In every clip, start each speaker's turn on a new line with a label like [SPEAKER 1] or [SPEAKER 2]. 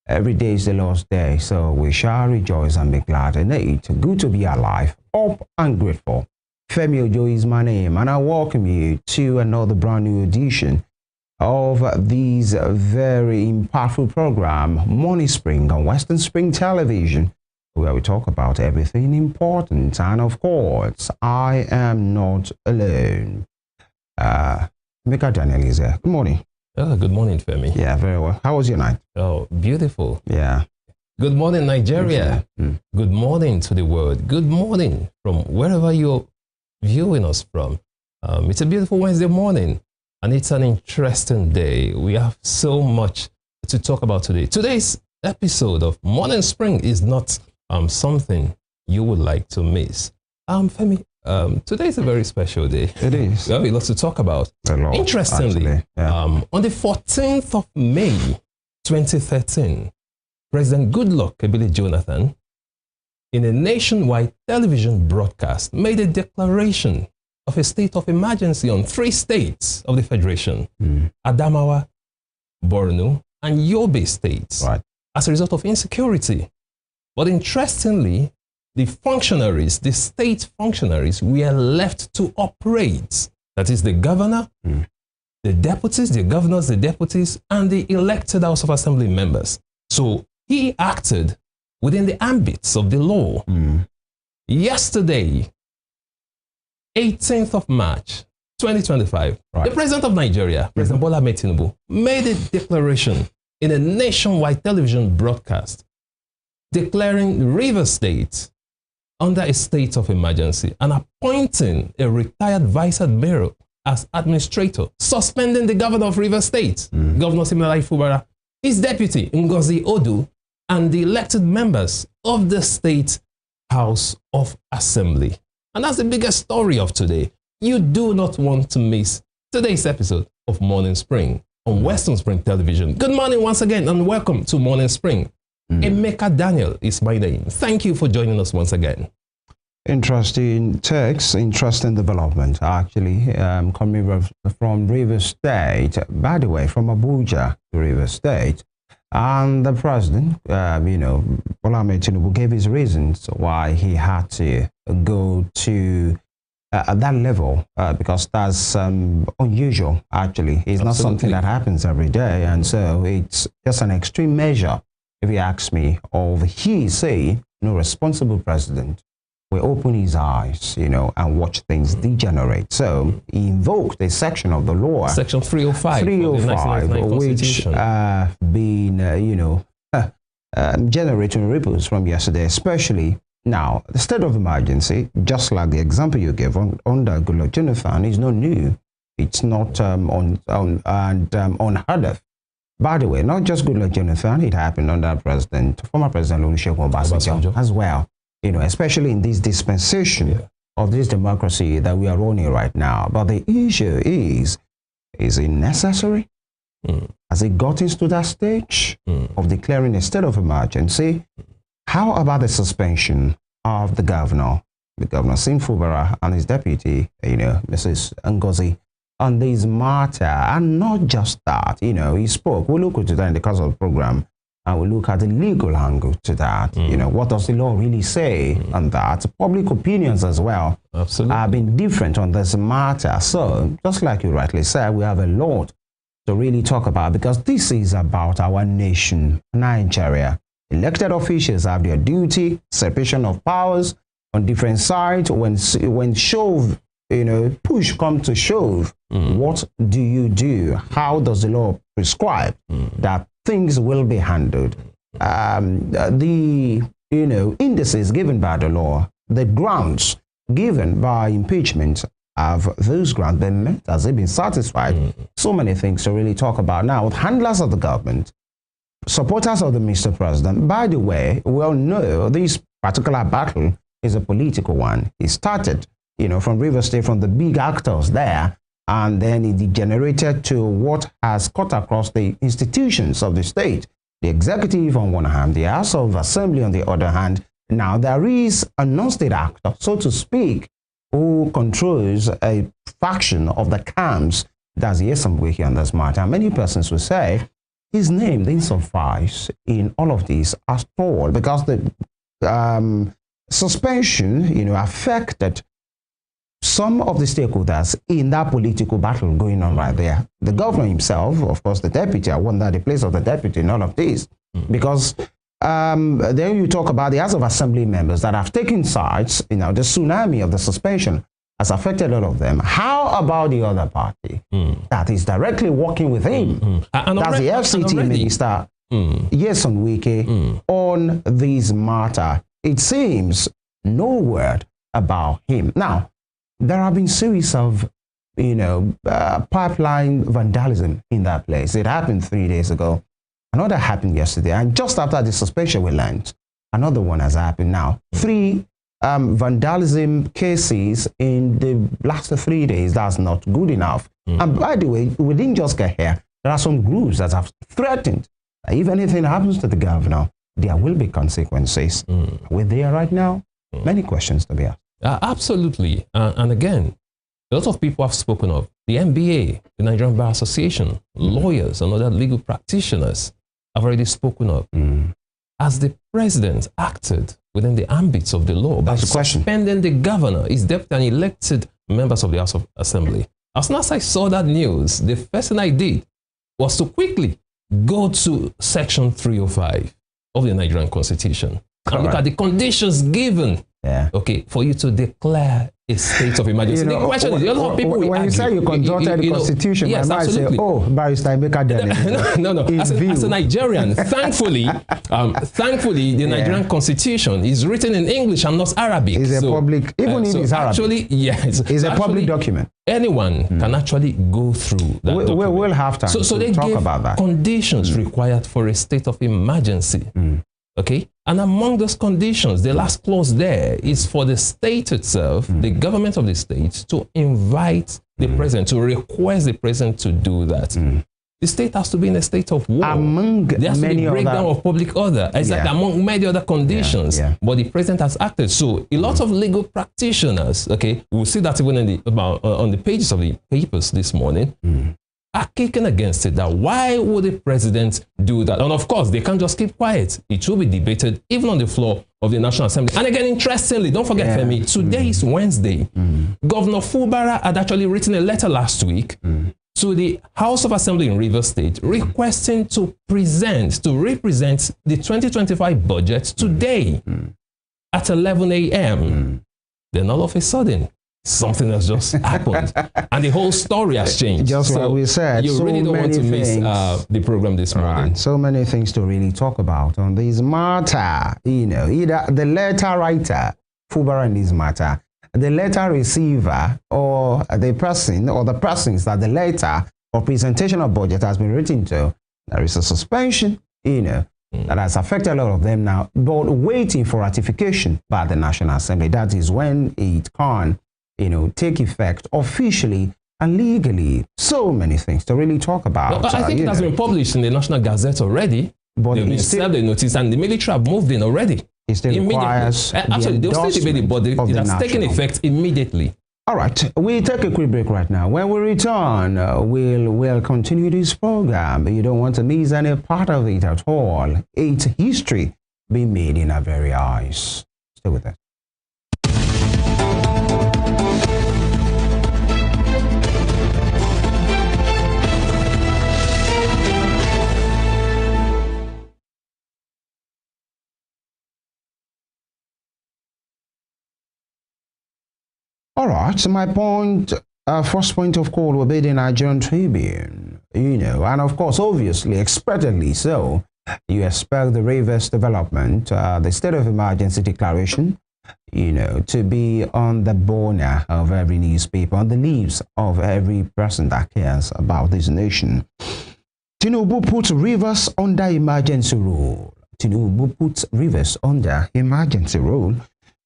[SPEAKER 1] Every day is the Lord's day, so we shall rejoice and be glad in it. Good to be alive, up and grateful. Femi Ojo is my name, and I welcome you to another brand new edition of this very impactful program, Morning Spring on Western Spring Television, where we talk about everything important. And of course, I am not alone. Mika Daniel is here. Good morning.
[SPEAKER 2] Good morning, Femi.
[SPEAKER 1] Yeah, very well. How was your night?
[SPEAKER 2] Oh, beautiful.
[SPEAKER 1] Yeah.
[SPEAKER 2] Good morning, Nigeria. Good morning to the world. Good morning from wherever you're viewing us from. It's a beautiful Wednesday morning, and it's an interesting day. We have so much to talk about today. Today's episode of Morning Spring is not something you would like to miss. Femi, today is a very special day.
[SPEAKER 1] It is.
[SPEAKER 2] We have a lot to talk about. Interestingly, on the 14th of May, 2013, President Goodluck Ebele Jonathan, in a nationwide television broadcast, made a declaration of a state of emergency on 3 states of the Federation, Adamawa, Borno, and Yobe states, as a result of insecurity. But interestingly, the functionaries, the state functionaries, were left to operate. That is the governor, the deputies, the governors, the deputies, and the elected House of Assembly members. So he acted within the ambits of the law. Yesterday, 18th of March, 2025, the President of Nigeria, President Bola Ahmed Tinubu, made a declaration in a nationwide television broadcast declaring Rivers State under a state of emergency and appointing a retired vice admiral as administrator, suspending the governor of Rivers State, Governor Siminalayi Fubara, his deputy, Ngozi Odu, and the elected members of the State House of Assembly. And that's the biggest story of today. You do not want to miss today's episode of Morning Spring on Western Spring Television. Good morning once again, and welcome to Morning Spring. Emeka Daniel is my name. Thank you for joining us once again.
[SPEAKER 1] Interesting text, interesting development, actually, coming from Rivers State. By the way, from Abuja to Rivers State. And the president, Bola Ahmed Tinubu, gave his reasons why he had to go to that level, because that's unusual, actually. It's not something that happens every day. And so it's just an extreme measure, if you ask me, of he say, responsible president will open his eyes, and watch things degenerate. So he invoked a section of the law,
[SPEAKER 2] Section 305,
[SPEAKER 1] 305, which been, generating ripples from yesterday, especially now. The state of emergency, just like the example you gave under Goodluck Jonathan, is not new. It's not unheard of. By the way, not just Goodluck Jonathan, it happened under former President Olusegun Obasanjo as well. Especially in this dispensation of this democracy that we are running right now. But the issue is it necessary? Has it gotten to that stage of declaring a state of emergency? How about the suspension of the governor Sim Fubara, and his deputy, Mrs. Ngozi, on this matter? And not just that, he spoke. We'll look into that in the course of the program. And we'll look at the legal angle to that. What does the law really say on that? Public opinions as well have been different on this matter. So, just like you rightly said, we have a lot to really talk about, because this is about our nation, Nigeria. Elected officials have their duty, separation of powers on different sides. When shove, push comes to shove, what do you do? How does the law prescribe that things will be handled? The indices given by the law, the grounds given by impeachment, have those grounds been met? Has it been satisfied? So many things to really talk about now with handlers of the government, supporters of the Mr. President. By the way, we all know this particular battle is a political one. It started, from Rivers State, from the big actors there, and then it degenerated to what has cut across the institutions of the state. The executive on one hand, the House of Assembly on the other hand. Now there is a non-state actor, so to speak, who controls a faction of the camps. That's the Assembly here on this matter. Many persons will say his name didn't suffice in all of this at all, because the suspension, affected some of the stakeholders in that political battle going on right there. The governor himself, of course, the deputy, I wonder the place of the deputy in all of this, because then you talk about the House of Assembly members that have taken sides. The tsunami of the suspension has affected all of them. How about the other party that is directly working with him? That's the FCT minister, Yeson Wike, on this matter. It seems no word about him. Now, there have been series of, pipeline vandalism in that place. It happened 3 days ago. Another happened yesterday. And just after the suspension we learned, another one has happened now. 3 vandalism cases in the last 3 days. That's not good enough. And by the way, we didn't just get here. There are some groups that have threatened that if anything happens to the governor, there will be consequences. We're there right now. Many questions to be asked.
[SPEAKER 2] Absolutely. And again, a lot of people have spoken of the NBA, the Nigerian Bar Association, lawyers and other legal practitioners have already spoken of. As the president acted within the ambits of the law by suspending the governor, his deputy and elected members of the House of Assembly. As soon as I saw that news, the first thing I did was to quickly go to Section 305 of the Nigerian Constitution and look at the conditions given for you to declare a state of emergency. The question is, a lot of people
[SPEAKER 1] when you say you consulted the Constitution,
[SPEAKER 2] yes,
[SPEAKER 1] I might say, oh, Barrister
[SPEAKER 2] no. As a Nigerian, thankfully, the Nigerian Constitution is written in English and not Arabic.
[SPEAKER 1] It's a public, even if it's Arabic.
[SPEAKER 2] Actually, yes,
[SPEAKER 1] it's a public document.
[SPEAKER 2] Anyone can actually go through that document.
[SPEAKER 1] We'll have time
[SPEAKER 2] so they
[SPEAKER 1] talk
[SPEAKER 2] gave
[SPEAKER 1] about that.
[SPEAKER 2] Conditions required for a state of emergency. Okay, and among those conditions, the last clause there is for the state itself, the government of the state, to invite the president, to request the president to do that. The state has to be in a state of war. There has to be breakdown of public order. Exactly, among many other conditions. But the president has acted. So a lot of legal practitioners, we'll see that even in on the pages of the papers this morning, are kicking against it. That why would the president do that? And of course, they can't just keep quiet. It will be debated even on the floor of the National Assembly. And again, interestingly, don't forget, Femi, today is Wednesday. Governor Fubara had actually written a letter last week to the House of Assembly in Rivers State requesting to represent the 2025 budget today at 11 a.m. Then all of a sudden, something has just happened, and the whole story has changed.
[SPEAKER 1] Just like we said,
[SPEAKER 2] you really don't want to miss the program this morning.
[SPEAKER 1] So many things to really talk about on this matter. Either the letter writer, Fubara in this matter, the letter receiver, or the person or the persons that the letter or presentation of budget has been written to. There is a suspension, that has affected a lot of them now, but waiting for ratification by the National Assembly. That is when it can take effect officially and legally. So many things to really talk about.
[SPEAKER 2] I think it has been published in the National Gazette already. But they've been served the notice, and the military have moved in already.
[SPEAKER 1] It still requires
[SPEAKER 2] actually, they'll still debate it, but it has taken effect immediately.
[SPEAKER 1] All right, we take a quick break right now. When we return, we'll continue this program. You don't want to miss any part of it at all. It's history being made in our very eyes. Stay with us. All right, so my point, first point of call will be the Nigerian Tribune, and of course, obviously, expectedly so, you expect the Rivers development, the state of emergency declaration, to be on the border of every newspaper, on the leaves of every person that cares about this nation. Tinubu puts Rivers under emergency rule. Tinubu puts Rivers under emergency rule.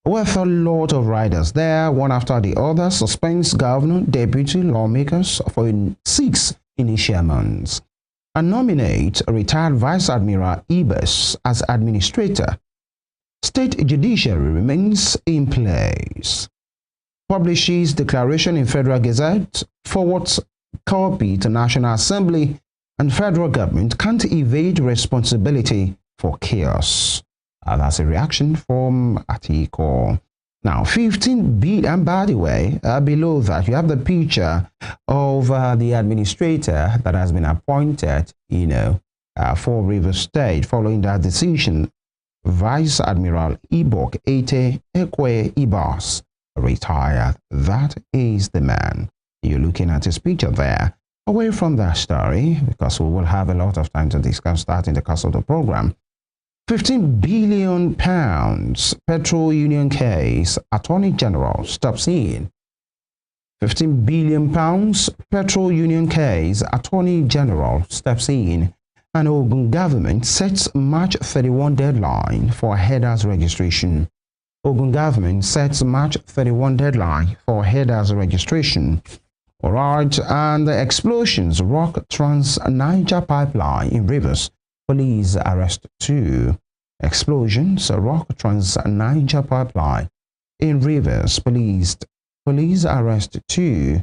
[SPEAKER 1] With a lot of riders there, one after the other, suspends governor, deputy, lawmakers for 6 initial months, and nominates retired Vice Admiral Ibes as administrator. State judiciary remains in place. Publishes declaration in Federal Gazette, forwards copy to National Assembly, and federal government can't evade responsibility for chaos. That's a reaction from Atiku. Now, 15 billion, and by the way, below that, you have the picture of the administrator that has been appointed, for River State following that decision. Vice Admiral Ibok Ete Ekwe Ibas retired. That is the man. You're looking at his picture there. Away from that story, because we will have a lot of time to discuss that in the course of the program. 15 billion pounds petrol union case, Attorney General stops in. 15 billion pounds petrol union case, Attorney General steps in. And Ogun government sets March 31 deadline for headers registration. Ogun government sets March 31 deadline for headers registration. All right, and the explosions rock Trans-Niger pipeline in Rivers. Police arrest 2. Explosions rock Trans-Niger pipeline in Rivers. Police arrest 2.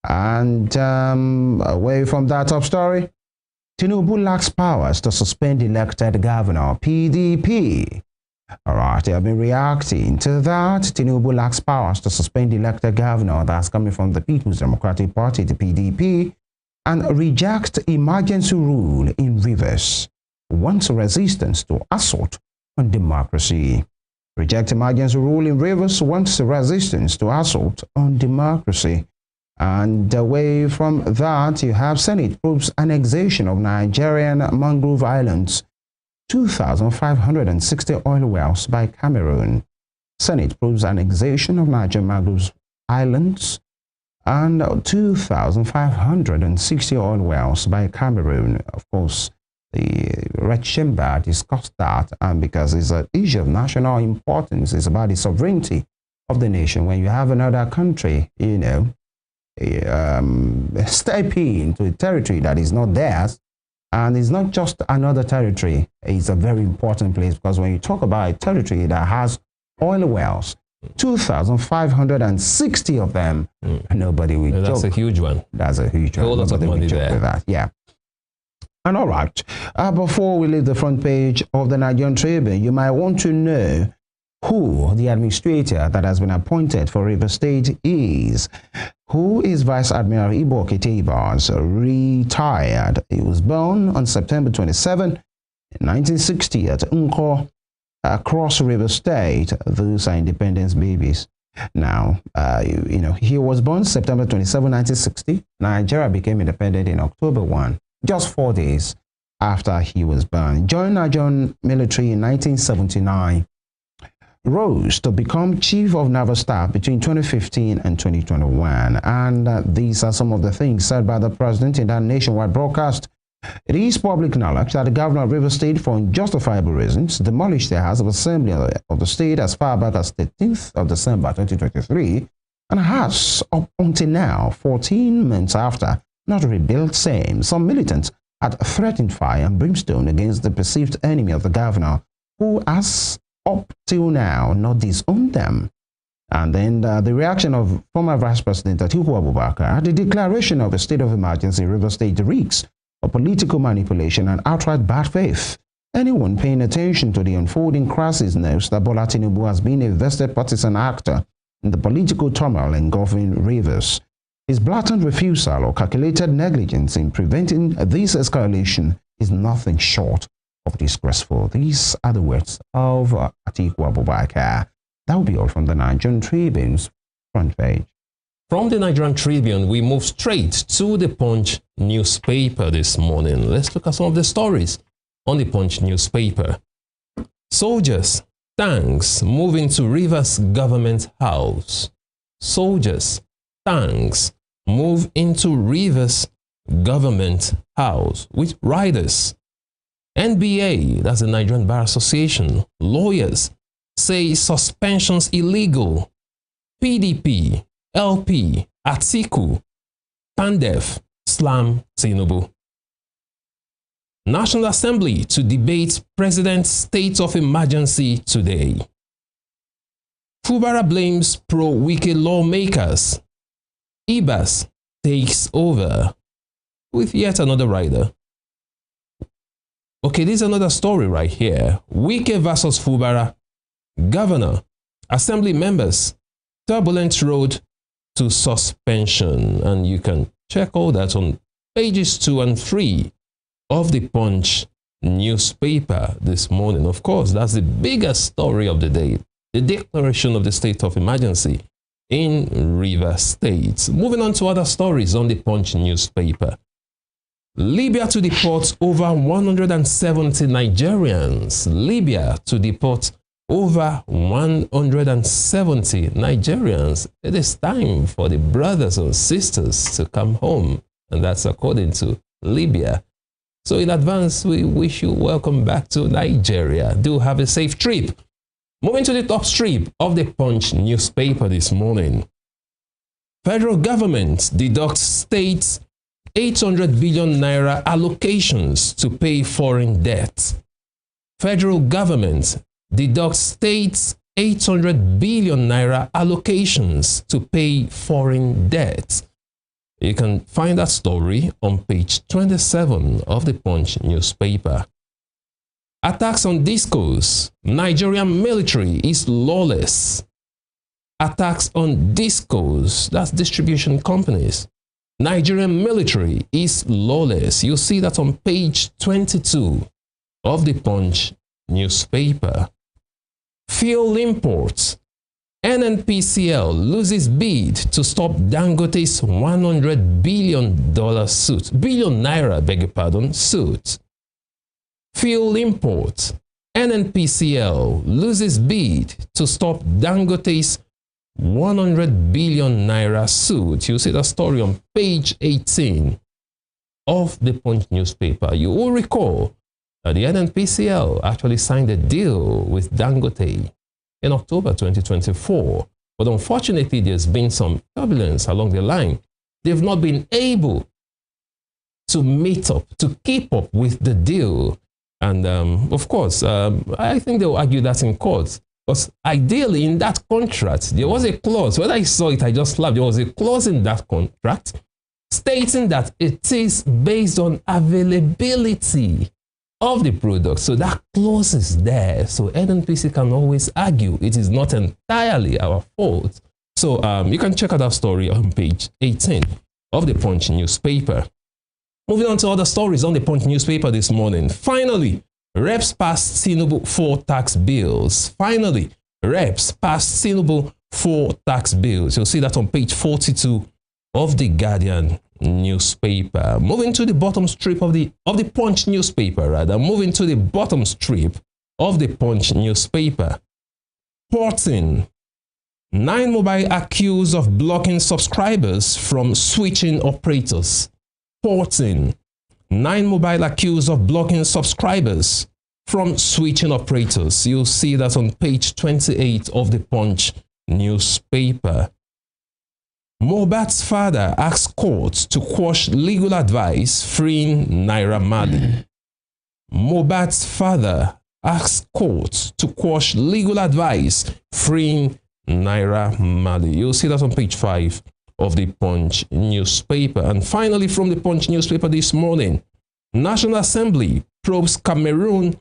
[SPEAKER 1] And away from that top story, Tinubu lacks powers to suspend elected governor, PDP. All right, they have been reacting to that. Tinubu lacks powers to suspend elected governor. That's coming from the People's Democratic Party, the PDP, and reject emergency rule in Rivers. Wants resistance to assault on democracy. Reject emergency rule in Rivers, wants resistance to assault on democracy. And away from that, you have Senate proves annexation of Nigerian mangrove islands, 2,560 oil wells by Cameroon. Senate proves annexation of Nigerian mangrove islands and 2,560 oil wells by Cameroon. Of course, the Red Chamber discussed that, and because it's an issue of national importance, it's about the sovereignty of the nation. When you have another country, step into a territory that is not theirs, and it's not just another territory, it's a very important place, because when you talk about a territory that has oil wells, 2,560 of them, nobody will joke.
[SPEAKER 2] That's a huge one.
[SPEAKER 1] That's a huge one.
[SPEAKER 2] A whole lot of money there.
[SPEAKER 1] With that. Yeah. And all right, before we leave the front page of the Nigerian Tribune, you might want to know who the administrator that has been appointed for River State is. Who is Vice Admiral Ibok Ibas, retired. He was born on September 27, 1960 at Unko, Cross River State. Those are independence babies. Now, he was born September 27, 1960. Nigeria became independent in October 1, just 4 days after he was born. Joined Nigerian military in 1979. Rose to become Chief of Naval Staff between 2015 and 2021. And these are some of the things said by the president in that nationwide broadcast. It is public knowledge that the governor of River State, for unjustifiable reasons, demolished the House of Assembly of the state as far back as 13th of December 2023, and has, up until now, 14 months after, not rebuilt same. Some militants had threatened fire and brimstone against the perceived enemy of the governor, who has up till now not disowned them. And then the reaction of former Vice President Atiku Abubakar, the declaration of a state of emergency in River State reeks of political manipulation and outright bad faith. Anyone paying attention to the unfolding crisis knows that Bola Tinubu has been a vested partisan actor in the political turmoil engulfing Rivers. His blatant refusal or calculated negligence in preventing this escalation is nothing short of disgraceful. These are the words of Atiku Abubakar. That will be all from the Nigerian Tribune's front page.
[SPEAKER 2] From the Nigerian Tribune, we move straight to the Punch newspaper this morning. Let's look at some of the stories on the Punch newspaper. Soldiers, tanks move into Rivers Government House. Soldiers, tanks move into Rivers Government House with riders. NBA, that's the Nigerian Bar Association, lawyers say suspensions illegal. PDP, LP, Atiku, Pandef, slam Tinubu. National Assembly to debate President's state of emergency today. Fubara blames pro-Wike lawmakers. Ibas takes over with yet another rider. Okay, this is another story right here. Wike versus Fubara. Governor, Assembly members, turbulent road to suspension. And you can check all that on pages 2 and 3 of the Punch newspaper this morning. Of course, that's the biggest story of the day, the declaration of the state of emergency in Rivers State. Moving on to other stories on the Punch newspaper. Libya to deport over 170 Nigerians. Libya to deport over 170 Nigerians. It is time for the brothers and sisters to come home. And that's according to Libya. So in advance, we wish you welcome back to Nigeria. Do have a safe trip. Moving to the top strip of the Punch newspaper this morning. Federal government deducts states 800 billion naira allocations to pay foreign debt. Federal government deducts states 800 billion naira allocations to pay foreign debt. You can find that story on page 27 of the Punch newspaper. Attacks on discos. Nigerian military is lawless. Attacks on discos, that's distribution companies. Nigerian military is lawless. You see that on page 22 of the Punch newspaper. Fuel imports. NNPCL loses bid to stop Dangote's $100 billion suit. Fuel imports. NNPCL loses bid to stop Dangote's 100 billion naira suit. You see the story on page 18 of the Punch newspaper. You will recall that the NNPCL actually signed a deal with Dangote in October 2024. But unfortunately, there's been some turbulence along the line. They've not been able to meet up, to keep up with the deal. And of course, I think they'll argue that in court. Because ideally, in that contract, there was a clause. When I saw it, I just laughed. There was a clause in that contract stating that it is based on availability of the product. So that clause is there. So NNPC can always argue it is not entirely our fault. So you can check out that story on page 18 of the Punch newspaper. Moving on to other stories on the Punch newspaper this morning. Finally, reps passed Tinubu 4 tax bills. Finally, reps passed Tinubu 4 tax bills. You'll see that on page 42 of the Guardian newspaper. Moving to the bottom strip of the Punch newspaper, rather. Moving to the bottom strip of the Punch newspaper. Porting. 9 mobile accused of blocking subscribers from switching operators. Porting. 9 mobile accused of blocking subscribers from switching operators. You'll see that on page 28 of the Punch newspaper. Mohbad's father asks courts to quash legal advice freeing Naira Marley. Mohbad's father asks courts to quash legal advice freeing Naira Marley. You'll see that on page 5 of the Punch newspaper. And finally, from the Punch newspaper this morning, National Assembly probes Cameroon's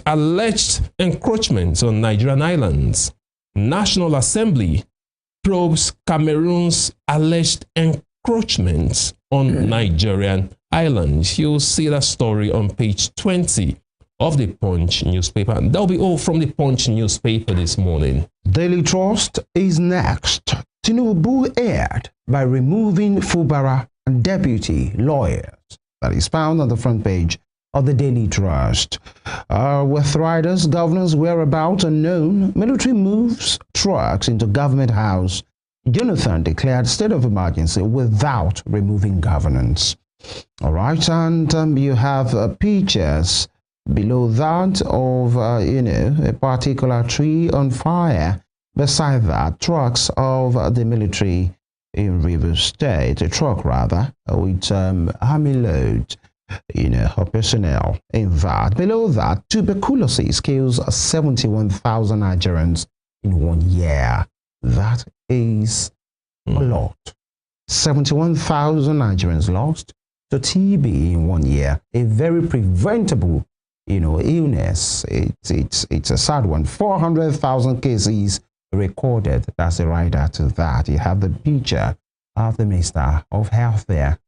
[SPEAKER 2] alleged encroachment on Nigerian islands. National Assembly probes Cameroon's alleged encroachment on Nigerian islands. You'll see that story on page 20 of the Punch newspaper. And that'll be all from the Punch newspaper this morning.
[SPEAKER 1] Daily Trust is next. Tinubu aired by removing Fubara and deputy lawyers. That is found on the front page of the Daily Trust. With riders, governor's whereabouts unknown, military moves trucks into government house. Jonathan declared state of emergency without removing governance. All right, and you have pictures below that of, a particular tree on fire. Beside that, trucks of the military in Rivers State, a truck rather, with army load, of personnel in that. Below that, tuberculosis kills 71,000 Nigerians in 1 year. That is a lot. 71,000 Nigerians lost to TB in 1 year, a very preventable, illness. It's a sad one. 400,000 cases recorded. That's the rider to that. You have the picture of the Minister of Health there,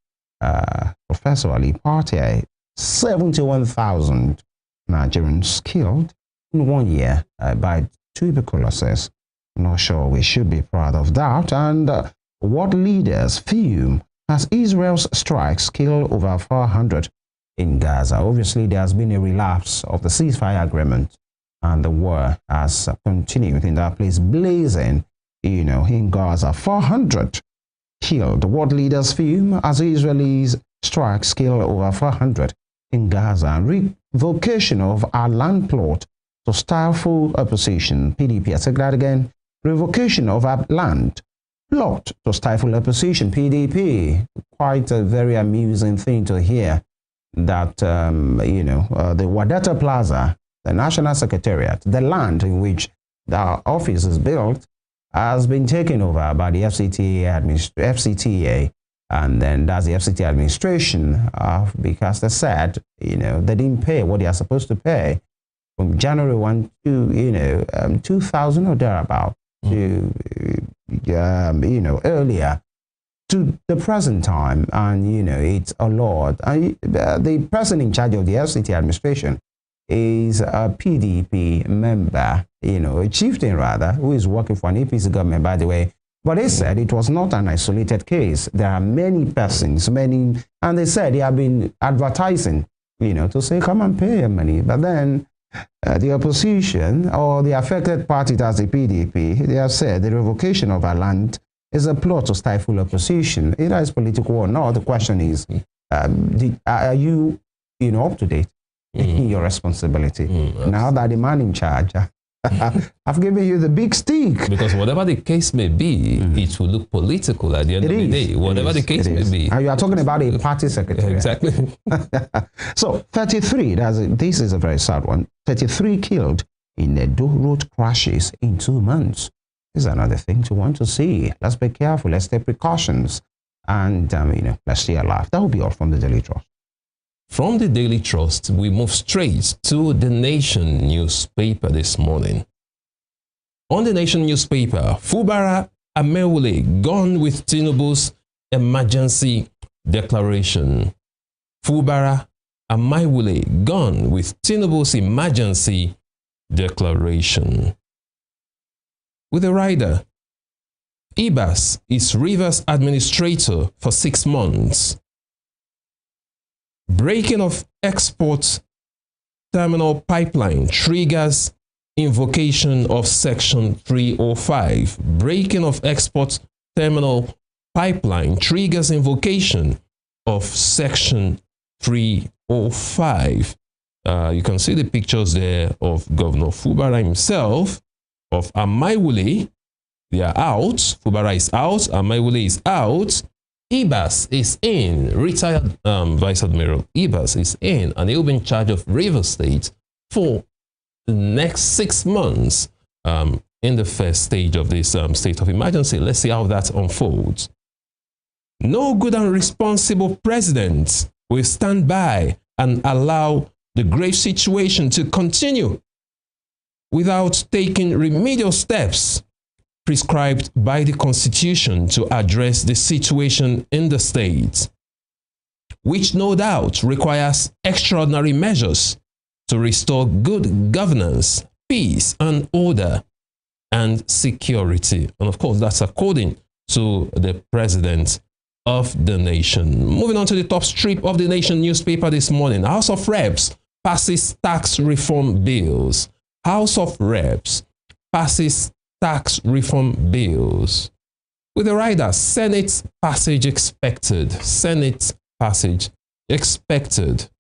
[SPEAKER 1] Professor Ali Party. 71,000 Nigerians killed in 1 year by tuberculosis. Not sure we should be proud of that. And what leaders fume as Israel's strikes kill over 400 in Gaza. Obviously, there has been a relapse of the ceasefire agreement, and the war has continued in that place, blazing, in Gaza. 400 killed. What leaders fume as Israelis strikes kill over 400 in Gaza. Revocation of our land plot to stifle opposition. PDP, I said that again. Revocation of our land plot to stifle opposition. PDP. Quite a very amusing thing to hear that, the Wadata Plaza, the National Secretariat, the land in which the office is built, has been taken over by the FCTA, and then that's the FCTA administration, because they said, they didn't pay what they are supposed to pay from January 1 to, 2000 or thereabout, to, earlier to the present time. And, it's a lot. The person in charge of the FCTA administration is a PDP member, a chieftain rather, who is working for an APC government, by the way. But they said it was not an isolated case. There are many persons, and they said they have been advertising, to say, come and pay your money. But then the opposition or the affected party, as the PDP, they have said the revocation of our land is a plot to stifle opposition. Either it's political or not. The question is, are you, up to date in your responsibility? Now that the man in charge, I've given you the big stick. Because
[SPEAKER 2] whatever the case may be, it will look political at the end of the day. Whatever the case may be.
[SPEAKER 1] And you are talking about a party secretary.
[SPEAKER 2] Exactly.
[SPEAKER 1] So 33, this is a very sad one. 33 killed in the road crashes in 2 months. This is another thing to want to see. Let's be careful. Let's take precautions. And, let's stay alive. That will be all from the Daily Trust.
[SPEAKER 2] From the Daily Trust, we move straight to the Nation newspaper this morning. On the Nation newspaper, Fubara Amewule gone with Tinubu's emergency declaration. Fubara Amewule gone with Tinubu's emergency declaration. With a rider, Ibas is Rivers administrator for 6 months. Breaking of export terminal pipeline triggers invocation of Section 305. Breaking of export terminal pipeline triggers invocation of Section 305. You can see the pictures there of Governor Fubara himself, of Amewule. They are out. Fubara is out. Amewule is out. Ibas is in. Retired Vice Admiral Ibas is in, and he'll be in charge of Rivers State for the next 6 months in the first stage of this state of emergency. Let's see how that unfolds. No good and responsible president will stand by and allow the grave situation to continue without taking remedial steps prescribed by the Constitution to address the situation in the state, which no doubt requires extraordinary measures to restore good governance, peace and order and security. And of course, that's according to the President of the Nation. Moving on to the top strip of the Nation newspaper this morning. House of Reps passes tax reform bills. House of Reps passes tax reform bills. With the rider, Senate passage expected. Senate passage expected.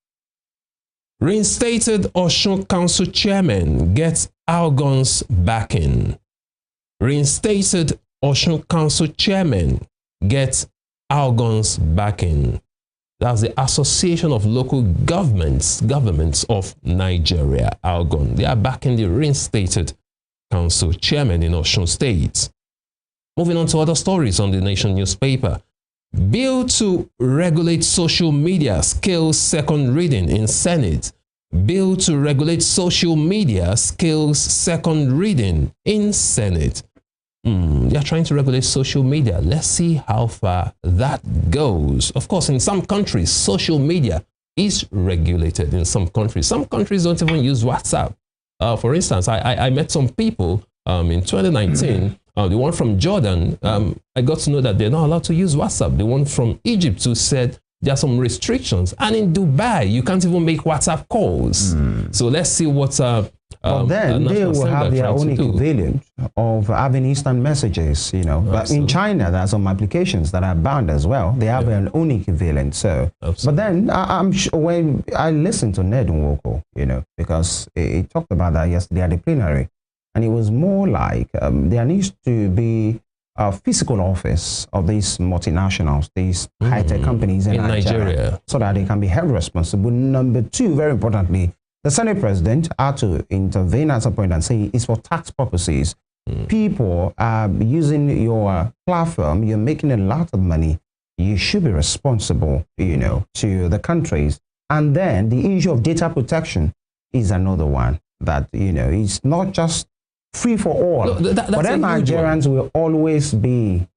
[SPEAKER 2] Reinstated Osun Council chairman gets Algon's backing. Reinstated Osun Council chairman gets Algon's backing. That's the Association of Local Governments of Nigeria, Algon. They are backing the reinstated council chairman in Osun State. Moving on to other stories on the Nation newspaper. Bill to regulate social media scales second reading in Senate. Bill to regulate social media scales second reading in Senate. They're trying to regulate social media. Let's see how far that goes. Of course, in some countries, social media is regulated in some countries. Some countries don't even use WhatsApp. For instance, I met some people in 2019. The one from Jordan, I got to know that they're not allowed to use WhatsApp. The one from Egypt who said there are some restrictions. And in Dubai, you can't even make WhatsApp calls. So let's see what...
[SPEAKER 1] but then they will have their own equivalent of having instant messages, you know. But in China, there are some applications that are banned as well. They have their own equivalent. So, but then I'm sure when I listened to Ned Nwoko, you know, because he talked about that yesterday at the plenary, and it was more like there needs to be a physical office of these multinationals, these high-tech companies in Nigeria, so that they can be held responsible. Number two, very importantly, the Senate president had to intervene at some point and say it's for tax purposes. People are using your platform, you're making a lot of money. You should be responsible, you know, to the countries. And then the issue of data protection is another one that, you know, it's not just free for all. No, but then Nigerians will always be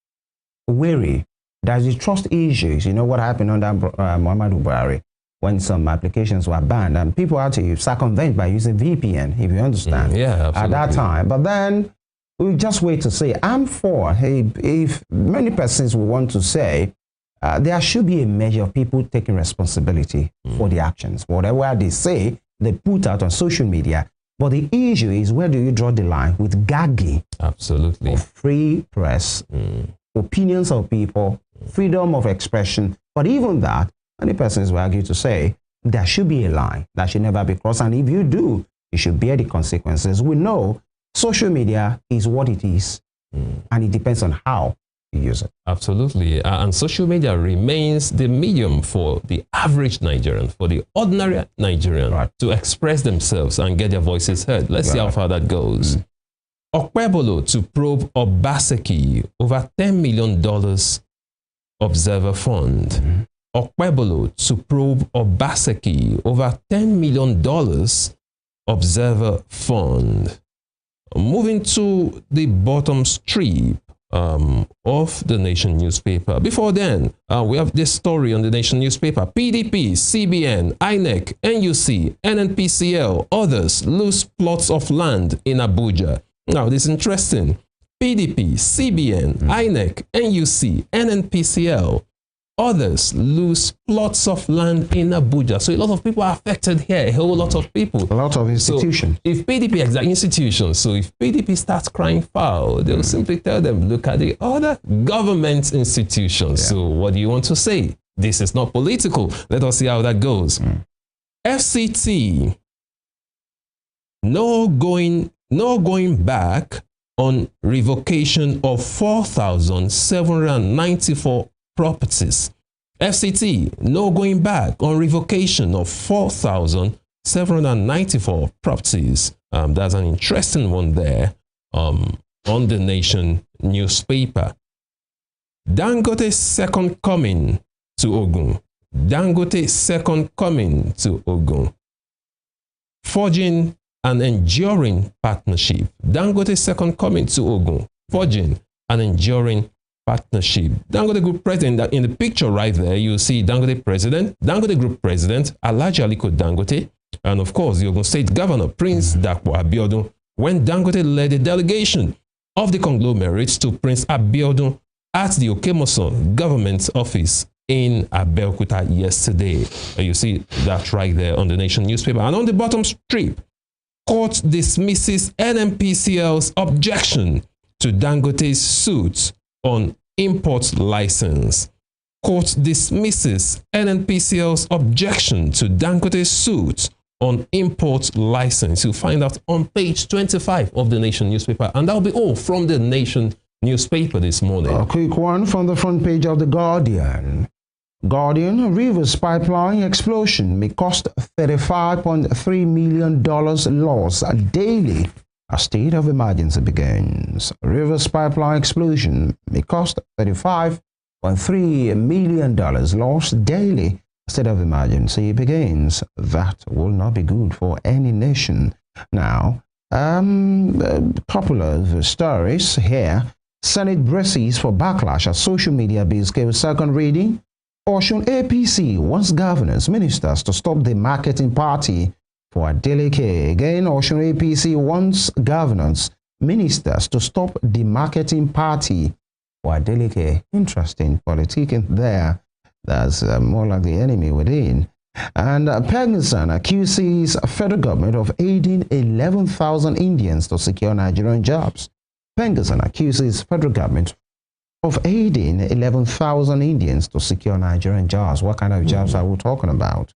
[SPEAKER 1] wary. There's the trust issues. You know what happened under Muhammadu Buhari? When some applications were banned and people had to circumvent by using VPN, if you understand, at that time. But then we just wait to see. I'm for, if many persons will want to say, there should be a measure of people taking responsibility for the actions. Whatever they say, they put out on social media. But the issue is, where do you draw the line with gagging?
[SPEAKER 2] Absolutely.
[SPEAKER 1] Of free press, opinions of people, freedom of expression. But even that, many persons will argue to say there should be a line that should never be crossed. And if you do, you should bear the consequences. We know social media is what it is, and it depends on how you use it.
[SPEAKER 2] Absolutely. And social media remains the medium for the average Nigerian, for the ordinary Nigerian, to express themselves and get their voices heard. Let's see how far that goes. Okpebolo to probe Obaseki over $10 million observer fund. Okpebolo to probe Obaseki over $10 million observer fund. Moving to the bottom strip of the Nation newspaper. Before then, we have this story on the Nation newspaper. PDP, CBN, INEC, NUC, NNPCL, others lose plots of land in Abuja. Now, this is interesting. PDP, CBN, INEC, NUC, NNPCL, others lose plots of land in Abuja. So a lot of people are affected here, a whole lot of people.
[SPEAKER 1] A lot of institutions.
[SPEAKER 2] So if PDP, exact institutions, so if PDP starts crying foul, they'll simply tell them, look at the other government institutions. So what do you want to say? This is not political. Let us see how that goes. FCT, no going back on revocation of 4,794 properties. FCT, no going back on revocation of 4,794 properties. That's an interesting one there on the Nation newspaper. Dangote's second coming to Ogun. Dangote's second coming to Ogun. Forging an enduring partnership. Dangote's second coming to Ogun. Forging an enduring partnership. Dangote Group President, in the picture right there, you see Dangote President, Dangote Group President, Alhaji Aliko Dangote, and of course, the Ogun State Governor, Prince Dapo Abiodun, when Dangote led a delegation of the conglomerates to Prince Abiodun at the Okemoson government office in Abeokuta yesterday. You see that right there on the Nation newspaper. And on the bottom strip, court dismisses NNPCL's objection to Dangote's suit on import license. Court dismisses NNPCL's objection to Dangote's suit on import license. You'll find out on page 25 of the Nation newspaper. And that'll be all from the Nation newspaper this morning.
[SPEAKER 1] A quick one from the front page of the Guardian. Rivers pipeline explosion may cost $35.3 million loss daily. A state of emergency begins. Rivers pipeline explosion may cost $35.3 $1.3 million lost daily. State of emergency begins. That will not be good for any nation. Now, a couple of stories here. Senate braces for backlash as social media bills gave second reading. Osun APC wants governors, ministers to stop the marketing party for Adeleke. Again, Osun APC wants governors, ministers to stop the marketing party for Adeleke. Interesting politicking there. That's more like the enemy within. And Ferguson accuses federal government of aiding 11,000 Indians to secure Nigerian jobs. Ferguson accuses federal government of aiding 11,000 Indians to secure Nigerian jobs. What kind of jobs are we talking about?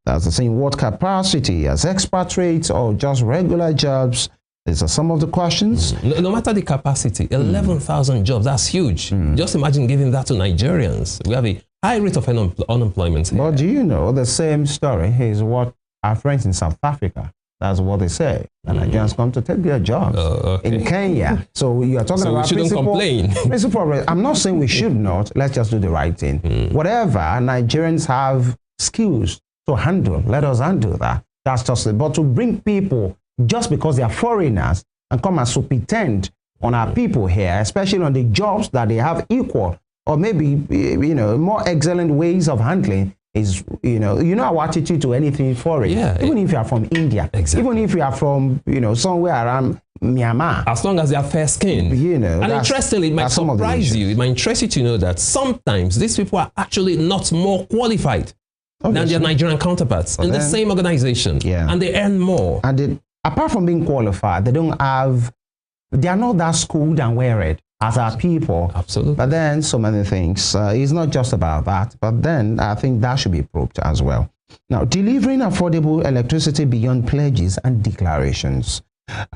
[SPEAKER 1] That's the same. What capacity, as expatriates or just regular jobs? These are some of the questions.
[SPEAKER 2] No matter the capacity, 11,000 jobs, that's huge. Just imagine giving that to Nigerians. We have a high rate of unemployment here.
[SPEAKER 1] But do you know the same story is what our friends in South Africa, that's what they say. The Nigerians come to take their jobs in Kenya. So you are talking about
[SPEAKER 2] we shouldn't complain.
[SPEAKER 1] Principal, I'm not saying we should not. Let's just do the right thing. Whatever Nigerians have skills to handle, let us handle that. That's just it. But to bring people just because they are foreigners and come and so pretend on our people here, especially on the jobs that they have equal or maybe, more excellent ways of handling, is, our attitude to anything foreign.
[SPEAKER 2] Yeah,
[SPEAKER 1] even if you are from India, even if you are from, somewhere around Myanmar.
[SPEAKER 2] As long as they are fair skinned. And interestingly, it might surprise you. It might interest you to know that sometimes these people are actually not more qualified than their Nigerian counterparts in the same organization. And they earn more.
[SPEAKER 1] And apart from being qualified, they are not that schooled and well-read as our people.
[SPEAKER 2] Absolutely.
[SPEAKER 1] But then so many things. It's not just about that, but then I think that should be probed as well. Now, delivering affordable electricity beyond pledges and declarations.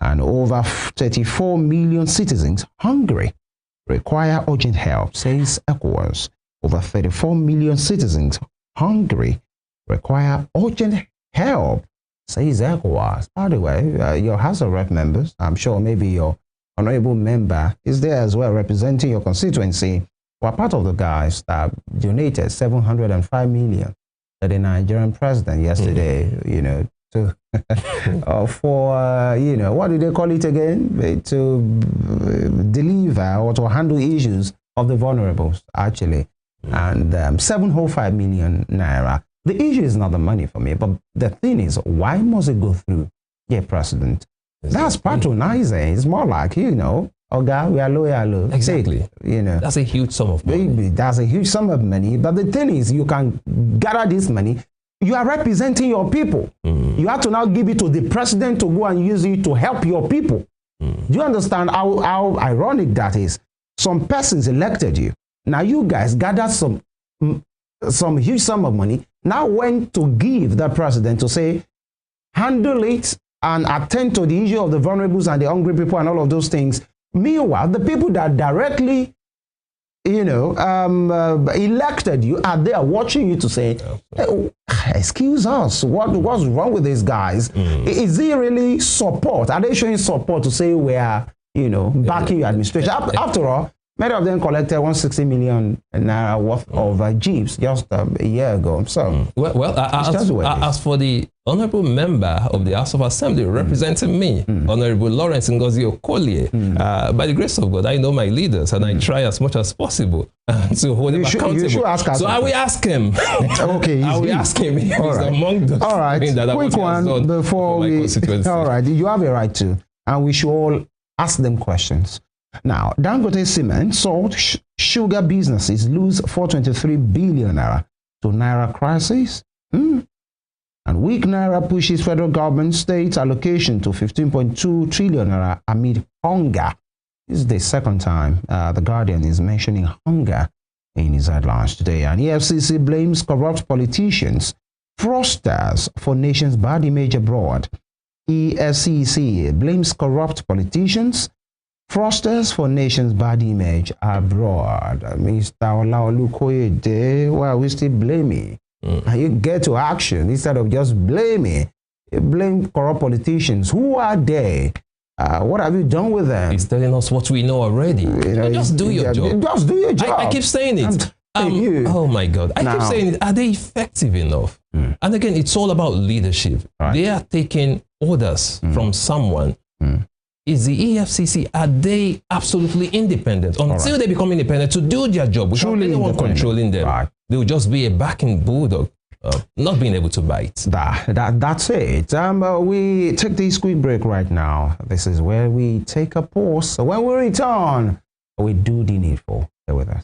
[SPEAKER 1] And over 34 million citizens hungry require urgent help, says ECOWAS. Over 34 million citizens hungry require urgent help, says ECOWAS. By the way, your House of Rep members, I'm sure maybe your honorable member is there as well representing your constituency, were part of the guys that donated 705 million to the Nigerian president yesterday, to for what do they call it again, to deliver or to handle issues of the vulnerables, actually. And 705 million naira. The issue is not the money for me, but the thing is, why must it go through the president? That's patronizing. It's more like, we are loyal.
[SPEAKER 2] Exactly. That's a huge sum of money.
[SPEAKER 1] Baby, that's a huge sum of money. But the thing is, you can gather this money. You are representing your people. You have to now give it to the president to go and use it to help your people. Do you understand how ironic that is? Some persons elected you. Now you guys gathered some huge sum of money. Now went to give the president to say, handle it and attend to the issue of the vulnerables and the hungry people and all of those things. Meanwhile, the people that directly, elected you are there watching you to say, excuse us, what's wrong with these guys? Is it really support? Are they showing support to say we are, backing your administration? After all, many of them collected 160 million naira worth of jeeps just a year ago. So,
[SPEAKER 2] as for the honorable member of the House of Assembly representing me, Honorable Lawrence Ngozi Okolie, by the grace of God, I know my leaders and I try as much as possible to hold him accountable.
[SPEAKER 1] You should ask us.
[SPEAKER 2] So I will ask him.
[SPEAKER 1] Okay,
[SPEAKER 2] I will ask him. He's among those.
[SPEAKER 1] All right, quick one before we. All right, you have a right to, and we should all ask them questions. Now, Dangote Cement, salt, sugar businesses lose 423 billion naira to naira crisis. And weak naira pushes federal government state allocation to 15.2 trillion naira amid hunger. This is the second time the Guardian is mentioning hunger in his headlines today. And EFCC blames corrupt politicians, fraudsters for nation's bad image abroad. EFCC blames corrupt politicians, fraudsters for nation's bad image abroad. Mr. Olaolukoyede, why are we still blaming? You get to action instead of just blaming. You blame corrupt politicians. Who are they? What have you done with them?
[SPEAKER 2] He's telling us what we know already. Just do your job.
[SPEAKER 1] Just do your job.
[SPEAKER 2] I keep saying it. Oh my God. I keep saying it. Are they effective enough? And again, it's all about leadership. Right. They are taking orders from someone. Is the EFCC, are they absolutely independent until they become independent to do their job without anyone controlling them? Right. They will just be a backing bulldog, not being able to bite.
[SPEAKER 1] That's it. We take this quick break right now. This is where we take a pause. So when we return, we do the needful. Stay with us.